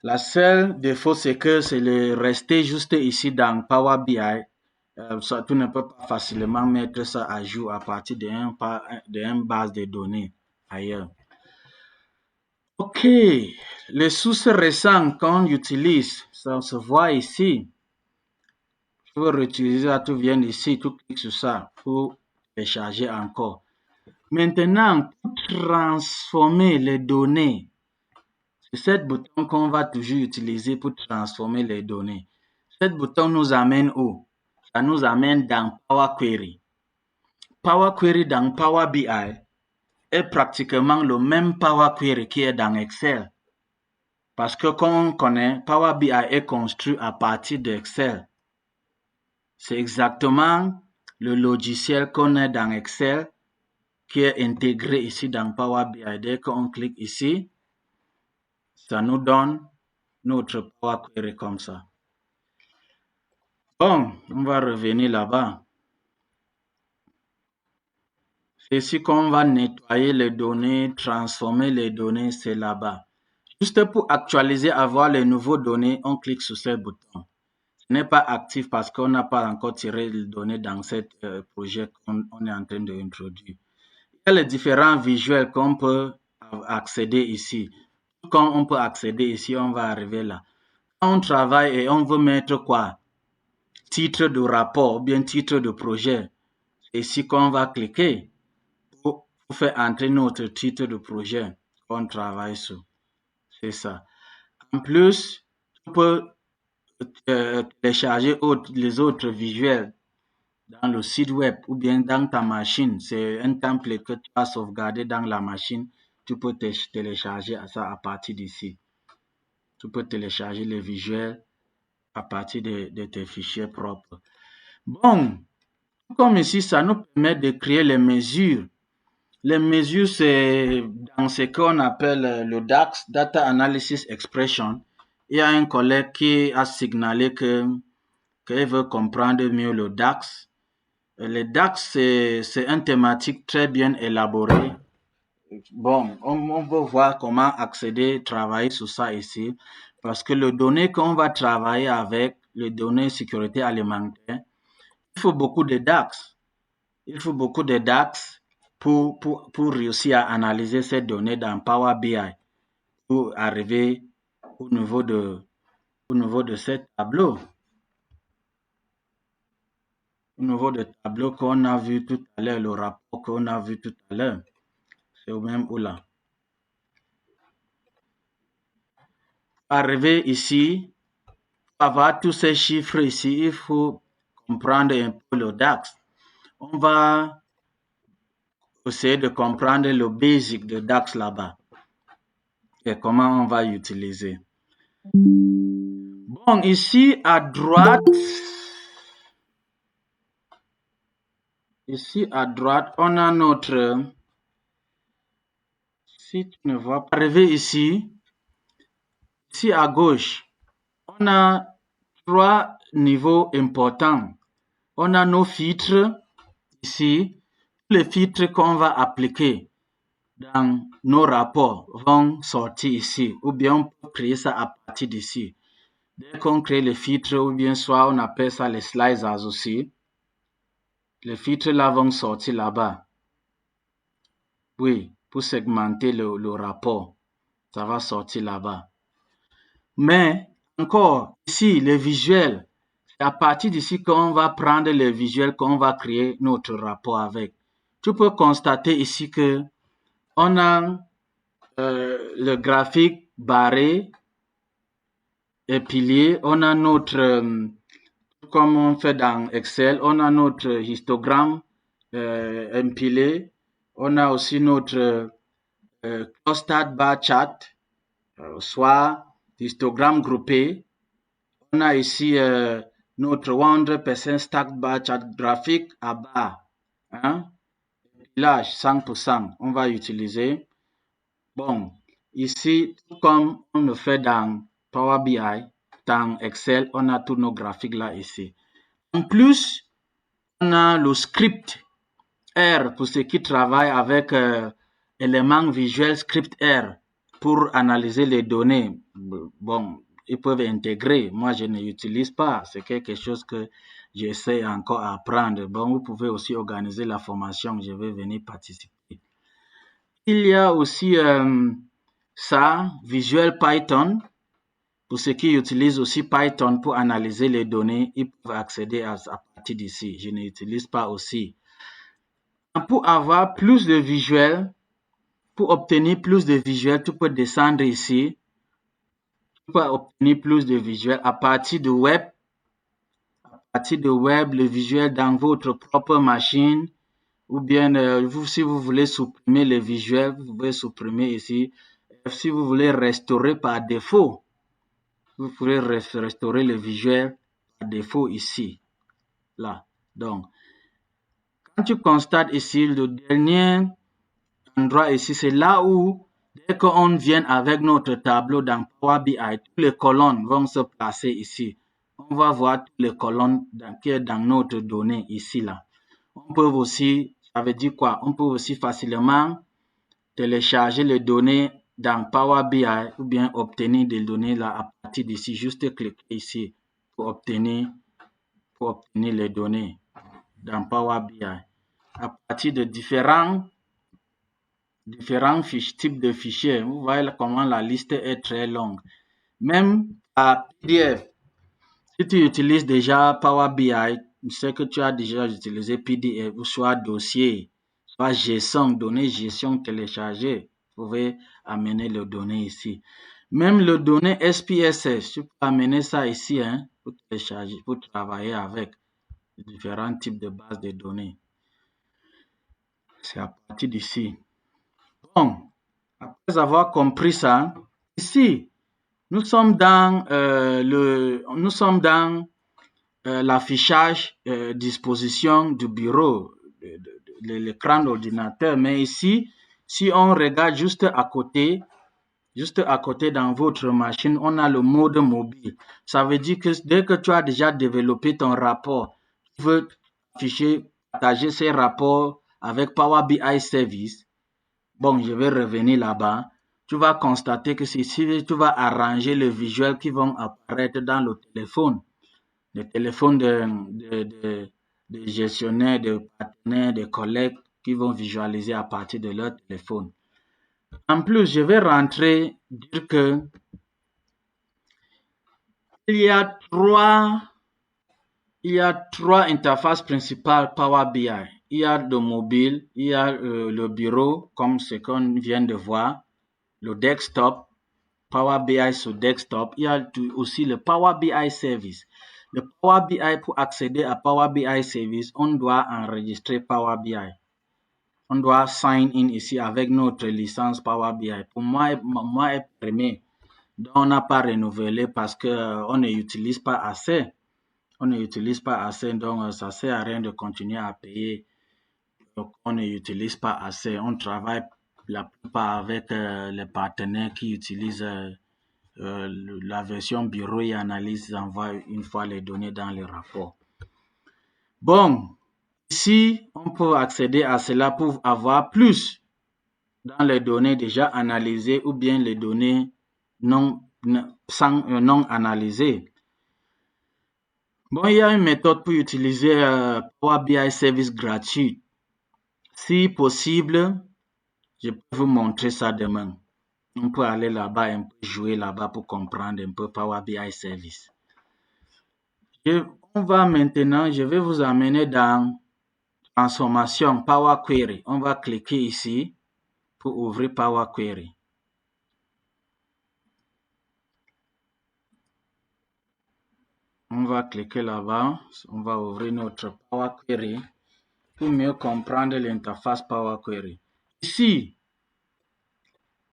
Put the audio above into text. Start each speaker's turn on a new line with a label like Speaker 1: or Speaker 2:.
Speaker 1: La seule défaut, c'est que c'est le rester juste ici dans Power BI. Tu ne peux pas facilement mettre ça à jour à partir d'une base de données ailleurs. OK, les sources récentes qu'on utilise, ça se voit ici. Tu veux réutiliser ça, tu viens ici, tu cliques sur ça pour télécharger encore. Maintenant, pour transformer les données, c'est ce bouton qu'on va toujours utiliser pour transformer les données. Ce bouton nous amène où? Ça nous amène dans Power Query. Power Query dans Power BI est pratiquement le même Power Query qui est dans Excel. Parce que comme on connaît, Power BI est construit à partir d'Excel. C'est exactement le logiciel qu'on a dans Excel qui est intégré ici dans Power BI. Dès qu'on clique ici, ça nous donne notre Power Query comme ça. Bon, on va revenir là-bas. C'est ici qu'on va nettoyer les données, transformer les données, c'est là-bas. Juste pour actualiser, avoir les nouvelles données, on clique sur ce bouton. Ce n'est pas actif parce qu'on n'a pas encore tiré les données dans ce projet qu'on est en train d'introduire. Il y a les différents visuels qu'on peut accéder ici. Quand on peut accéder ici, on va arriver là. Quand on travaille et on veut mettre quoi? Titre de rapport ou bien titre de projet. C'est ici qu'on va cliquer pour faire entrer notre titre de projet qu'on travaille sur. C'est ça. En plus, tu peux télécharger les autres visuels dans le site web ou bien dans ta machine. C'est un template que tu as sauvegardé dans la machine. Tu peux télécharger ça à partir d'ici. Tu peux télécharger les visuels à partir de tes fichiers propres. Bon, comme ici, ça nous permet de créer les mesures. Les mesures, c'est dans ce qu'on appelle le DAX, Data Analysis Expression. Il y a un collègue qui a signalé qu'il veut comprendre mieux le DAX. Le DAX, c'est une thématique très bien élaborée. Bon, on va voir comment accéder, travailler sur ça ici. Parce que les données qu'on va travailler avec, les données sécurité alimentaire, il faut beaucoup de DAX. Il faut beaucoup de DAX pour réussir à analyser ces données dans Power BI pour arriver au niveau de ce tableau. Au niveau du tableau qu'on a vu tout à l'heure, le rapport qu'on a vu tout à l'heure. C'est au même où là. Arriver ici, avoir tous ces chiffres ici, il faut comprendre un peu le DAX. On va essayer de comprendre le basic de DAX là-bas et comment on va utiliser. Bon, ici à droite, on a notre... Si tu ne vois pas arriver ici à gauche, on a 3 niveaux importants. On a nos filtres ici. Les filtres qu'on va appliquer dans nos rapports vont sortir ici, ou bien on peut créer ça à partir d'ici. Dès qu'on crée les filtres, ou bien soit on appelle ça les slicers aussi, les filtres là vont sortir là-bas. Oui, pour segmenter le rapport, ça va sortir là-bas. Mais encore, ici, les visuels, c'est à partir d'ici qu'on va prendre les visuels qu'on va créer notre rapport avec. Tu peux constater ici que on a le graphique barré et pilier, on a notre, comme on fait dans Excel, on a notre histogramme empilé, on a aussi notre clustered bar chart, soit histogramme groupé. On a ici notre 100% stacked bar chart graphique à bas. Hein? Empilage 100%, on va utiliser. Bon, ici, comme on le fait dans Power BI, dans Excel, on a tous nos graphiques là ici. En plus, on a le script R pour ceux qui travaillent avec éléments visuels script R pour analyser les données. bon, ils peuvent intégrer. Moi, je ne l'utilise pas. C'est quelque chose que j'essaie encore à apprendre. Bon, vous pouvez aussi organiser la formation. Je vais venir participer. Il y a aussi ça, Visual Python. Pour ceux qui utilisent aussi Python pour analyser les données, ils peuvent accéder à partir d'ici. Je n'utilise pas aussi. Pour avoir plus de visuels, pour obtenir plus de visuels, tu peux descendre ici. Tu peux obtenir plus de visuels à partir de web. À partir de web, le visuel dans votre propre machine. Ou bien, si vous voulez supprimer les visuels, vous pouvez supprimer ici. Si vous voulez restaurer par défaut, vous pouvez restaurer le visuel par défaut ici. Là. Donc, quand tu constates ici, le dernier endroit ici, c'est là où, dès qu'on vient avec notre tableau dans Power BI, toutes les colonnes vont se placer ici. On va voir toutes les colonnes qui sont dans notre donnée ici, là. On peut aussi, ça veut dire quoi? On peut aussi facilement télécharger les données dans Power BI ou bien obtenir des données là à partir d'ici. Juste cliquer ici pour obtenir les données dans Power BI. À partir de différents types de fichiers. Vous voyez comment la liste est très longue. Même à PDF, si tu utilises déjà Power BI, je sais que tu as déjà utilisé PDF ou soit dossier, soit gestion, données, gestion téléchargée. Vous pouvez amener les données ici. Même le données SPSS, tu peux amener ça ici pour télécharger, pour travailler avec différents types de bases de données. C'est à partir d'ici. Bon, après avoir compris ça, ici, nous sommes dans l'affichage disposition du bureau, de l'écran d'ordinateur. Mais ici, si on regarde juste à côté dans votre machine, on a le mode mobile. Ça veut dire que dès que tu as déjà développé ton rapport, tu veux partager ces rapports avec Power BI Service. Bon, je vais revenir là-bas. Tu vas constater que ici, tu vas arranger les visuels qui vont apparaître dans le téléphone. Le téléphone de gestionnaires, de partenaires, de collègues qui vont visualiser à partir de leur téléphone. En plus, je vais dire que il y a trois interfaces principales Power BI. Il y a le mobile, il y a le bureau, comme ce qu'on vient de voir, le desktop, Power BI sur desktop. Il y a aussi le Power BI Service. Le Power BI, pour accéder à Power BI Service, on doit enregistrer Power BI. On doit sign in ici avec notre licence Power BI. Pour moi, est primé. Donc, on n'a pas renouvelé parce qu'on n'utilise pas assez. Donc ça ne sert à rien de continuer à payer. Donc, on n'utilise pas assez. On travaille la plupart avec les partenaires qui utilisent la version bureau et analyse, envoie une fois les données dans les rapports. Bon, ici, on peut accéder à cela pour avoir plus dans les données déjà analysées ou bien les données non analysées. Bon, il y a une méthode pour utiliser Power BI Service gratuit. Si possible, je peux vous montrer ça demain. On peut aller là-bas un peu jouer là-bas pour comprendre un peu Power BI Service. Je vais vous amener dans transformation Power Query. On va cliquer ici pour ouvrir Power Query. On va cliquer là-bas. On va ouvrir notre Power Query pour mieux comprendre l'interface Power Query. Ici,